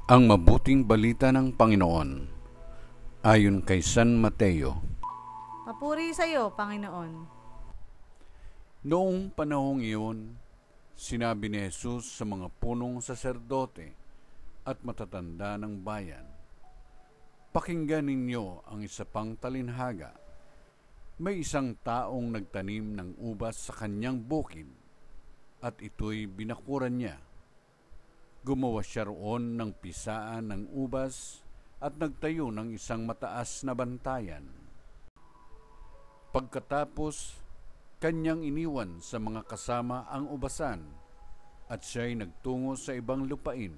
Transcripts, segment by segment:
Ang mabuting balita ng Panginoon ayon kay San Mateo. Papuri sa iyo, Panginoon. Noong panahong iyon, sinabi ni Jesus sa mga punong saserdote at matatanda ng bayan, "Pakinggan ninyo ang isa pang talinhaga. May isang taong nagtanim ng ubas sa kanyang bukid at ito'y binakuran niya. Gumawa siya roon ng pisaan ng ubas at nagtayo ng isang mataas na bantayan. Pagkatapos, kanyang iniwan sa mga kasama ang ubasan at siya'y nagtungo sa ibang lupain.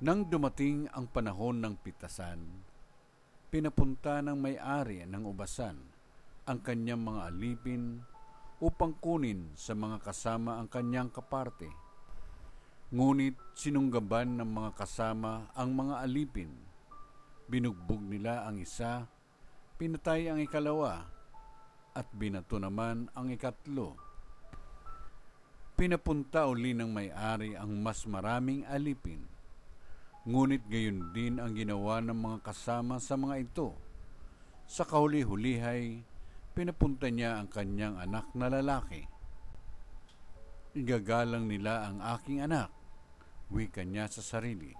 Nang dumating ang panahon ng pitasan, pinapunta ng may-ari ng ubasan ang kanyang mga alipin upang kunin sa mga kasama ang kanyang kaparte. Ngunit sinunggaban ng mga kasama ang mga alipin. Binugbog nila ang isa, pinatay ang ikalawa, at binato naman ang ikatlo. Pinapunta uli ng may-ari ang mas maraming alipin. Ngunit gayon din ang ginawa ng mga kasama sa mga ito. Sa kahuli-hulihay, pinapunta niya ang kanyang anak na lalaki. "Igagalang nila ang aking anak," wika niya sa sarili.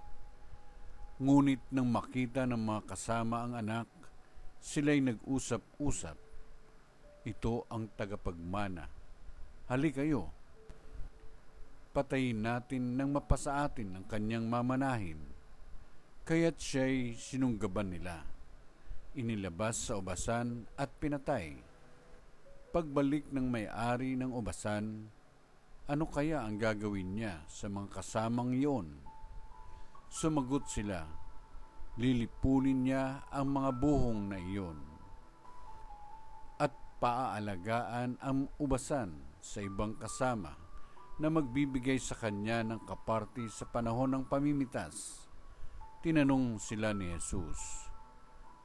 Ngunit nang makita ng mga kasama ang anak, sila'y nag-usap-usap, "Ito ang tagapagmana. Halika kayo. Patayin natin nang mapasa atin ang kanyang mamanahin." Kaya't siya'y sinunggaban nila. Inilabas sa ubasan at pinatay. Pagbalik ng may-ari ng ubasan, ano kaya ang gagawin niya sa mga kasamang iyon? Sumagot sila, "Lilipulin niya ang mga buhong na iyon at paaalagaan ang ubasan sa ibang kasama na magbibigay sa kanya ng kaparte sa panahon ng pamimitas." Tinanong sila ni Jesus,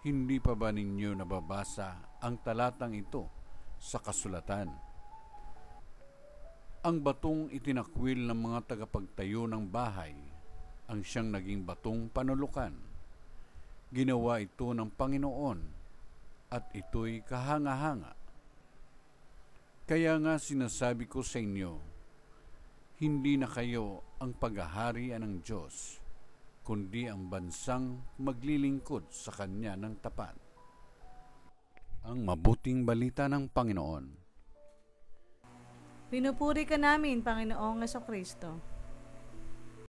"Hindi pa ba ninyo nababasa ang talatang ito sa kasulatan? Ang batong itinakwil ng mga tagapagtayo ng bahay ang siyang naging batong panulukan. Ginawa ito ng Panginoon at ito'y kahanga-hanga. Kaya nga sinasabi ko sa inyo, hindi na kayo ang paghaharian ng Diyos, kundi ang bansang maglilingkod sa Kanya ng tapat." Ang mabuting balita ng Panginoon. Pinupuri ka namin, Panginoong Jesucristo.